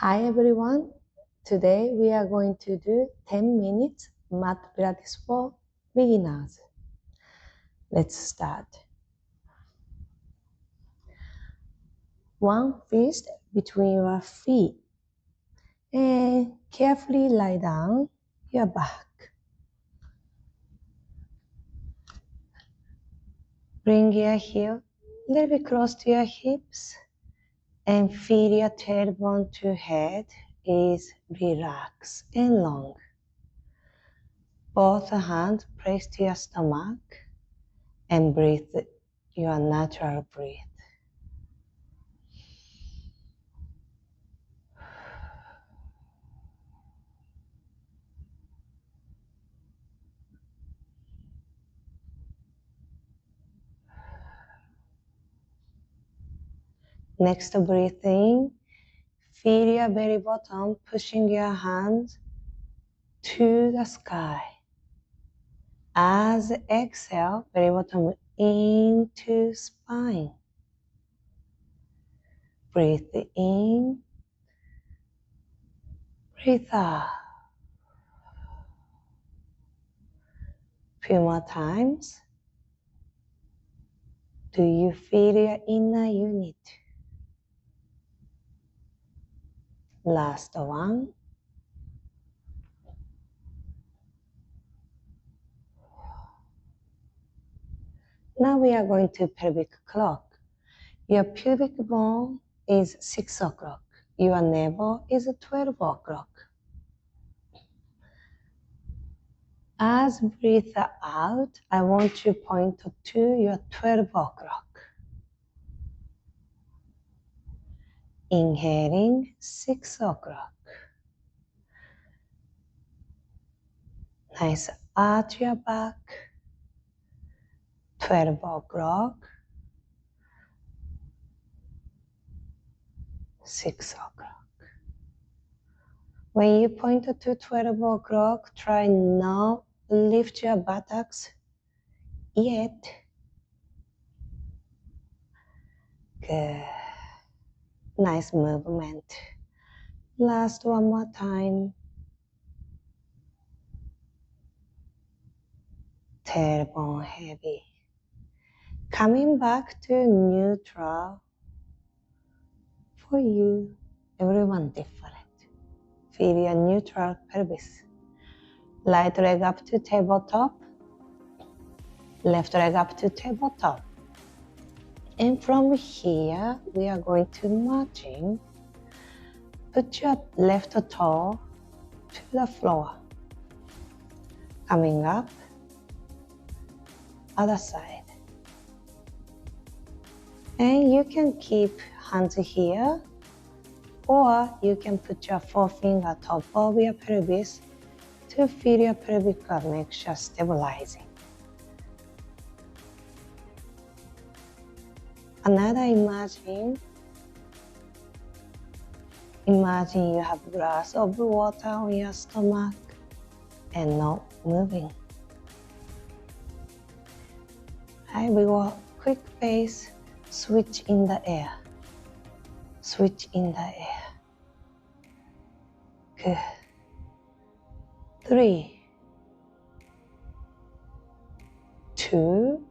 Hi everyone, today we are going to do 10 minutes mat Pilates for beginners. Let's start. One fist between your feet and carefully lie down your back. Bring your heel a little bit close to your hips and feel your tailbone to head is relaxed and long. Both hands placed to your stomach and breathe your natural breath. Next, breathe in. Feel your belly button pushing your hands to the sky. As exhale, belly button into spine. Breathe in. Breathe out. Few more times. Do you feel your inner unit? Last one. Now we are going to pelvic clock. Your pubic bone is 6 o'clock. Your navel is 12 o'clock. As breathe out, I want to point to your 12 o'clock. Inhaling 6 o'clock. Nice arch your back. 12 o'clock. 6 o'clock. When you point to 12 o'clock, try not to lift your buttocks yet. Good. Nice movement. Last one more time. Tailbone heavy. Coming back to neutral. For you, everyone different. Feel your neutral pelvis. Right leg up to tabletop. Left leg up to tabletop. And from here, we are going to marching. Put your left toe to the floor. Coming up, other side. And you can keep hands here, or you can put your forefinger top of your pelvis to feel your pelvic curve, make sure stabilizing. Another imagine you have a glass of water on your stomach and not moving. Right, we go quick pace, switch in the air. Switch in the air. Good. 3, 2,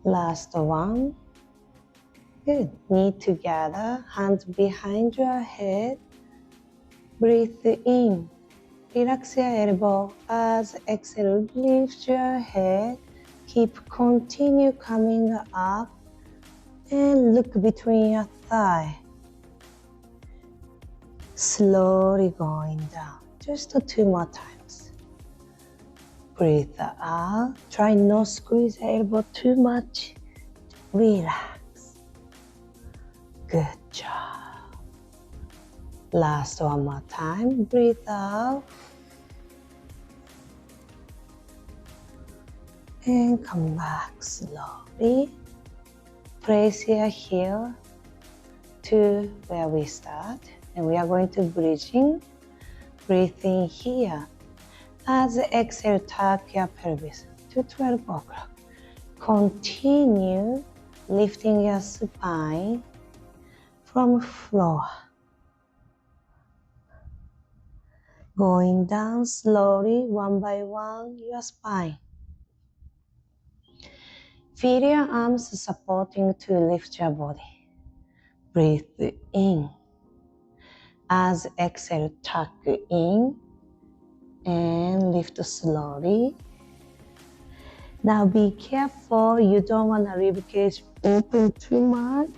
last one. Good. Knee together, hands behind your head. Breathe in. Relax your elbow. As exhale, lift your head. Continue coming up. And look between your thigh. Slowly going down. Just 2 more times. Breathe out. Try not to squeeze the elbow too much. Relax. Good job. Last one more time. Breathe out. And come back slowly. Place your heel to where we start. And we are going to bridging. Breathe in here. As exhale, tuck your pelvis to 12 o'clock. Continue lifting your spine. from floor. Going down slowly, one by one, your spine. Feel your arms supporting to lift your body. Breathe in. As exhale, tuck in and lift slowly. Now be careful, you don't want the rib cage open too much.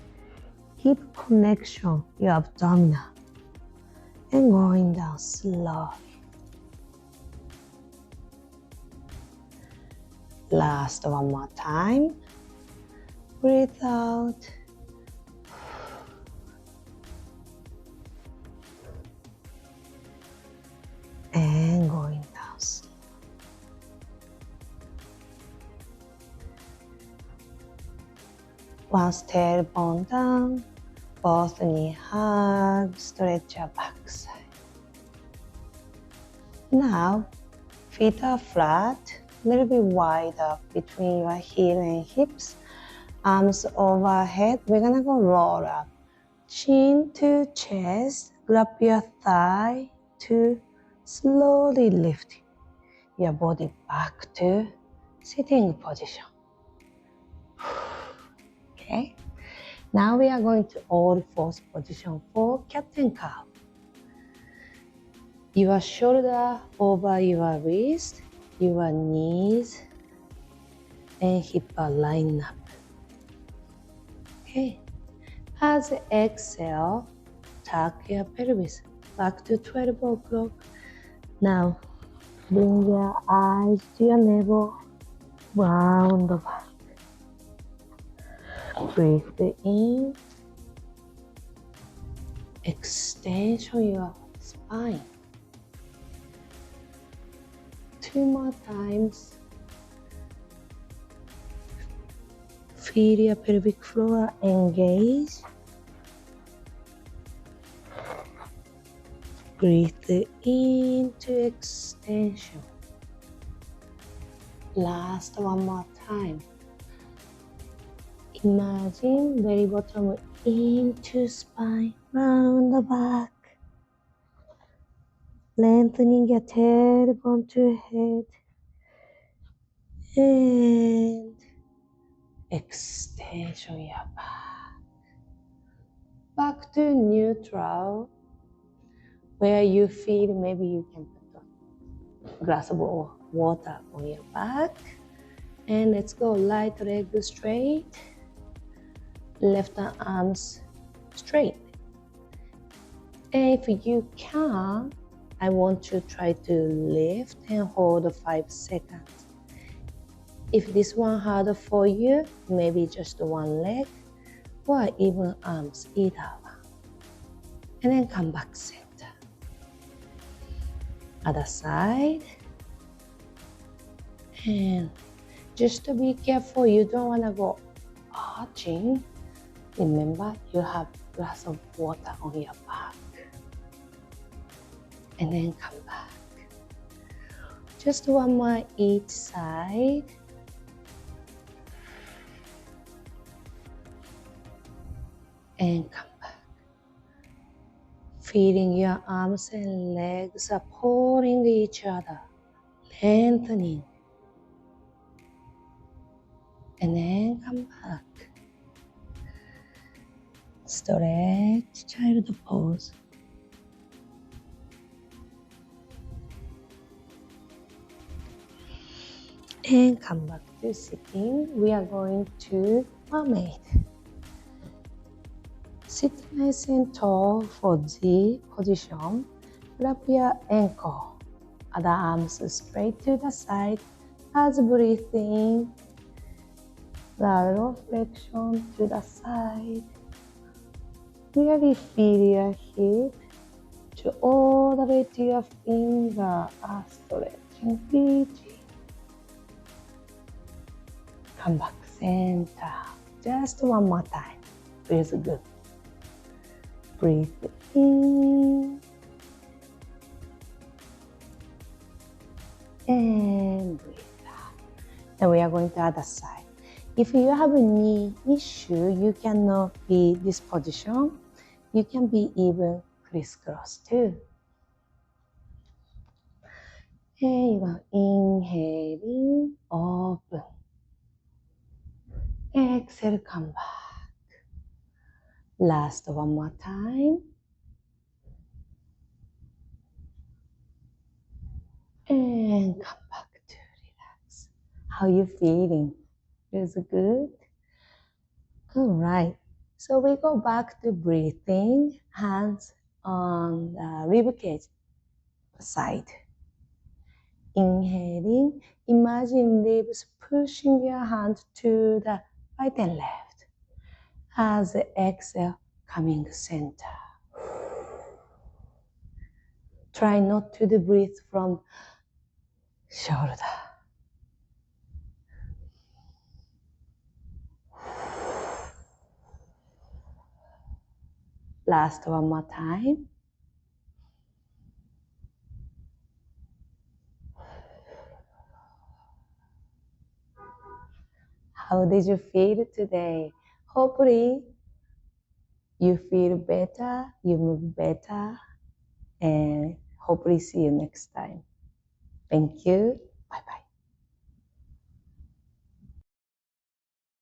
Keep connection, your abdominal. And going down slowly. Last one more time. Breathe out. And going down slow. Once tailbone down, both knee hug, stretch your backside. Now, feet are flat, a little bit wider between your heel and hips. Arms overhead, we're gonna go roll up. Chin to chest, grab your thigh to slowly lift your body back to sitting position. Okay, now we are going to all fours position for cat and cow. Your shoulder over your wrist, your knees and hip are lined up. Okay, as exhale, tuck your pelvis back to 12 o'clock. Now, bring your eyes to your navel, round the back. Breathe in, extension your spine. 2 more times. Feel your pelvic floor engage. Breathe into extension. Last one more time. Imagine belly bottom into spine, round the back. Lengthening your tailbone to head. And extension your back. Back to neutral. Where you feel, maybe you can put a glass of water on your back. And let's go, right leg straight, left arms straight. And if you can, I want to try to lift and hold 5 seconds. If this one harder for you, maybe just one leg or even arms, either one. And then come back center. Other side. And just to be careful, you don't want to go arching. Remember, you have a glass of water on your back. And then come back. Just one more each side. And come back. Feeling your arms and legs supporting each other, lengthening. And then come back. Stretch, child pose. And come back to sitting. We are going to mermaid. Sit nice and tall for Z position. Grab your ankle. Other arms straight to the side. As breathe in. Lateral flexion to the side. Really feel your hip to all the way to your finger. Stretching, reaching. Come back center. Just one more time. Feels good. Breathe in. And breathe out. Then we are going to the other side. If you have a knee issue, you cannot be this position. You can be even crisscross too. And you are inhaling, open. Exhale, come back. Last one more time. And come back to relax. How you feeling? Is it good? All right. So we go back to breathing. Hands on the ribcage side. Inhaling, imagine ribs pushing your hand to the right and left. As the exhale, coming center. Try not to breathe from shoulder. Last one more time. How did you feel today? Hopefully you feel better, you move better, and hopefully see you next time. Thank you. Bye-bye.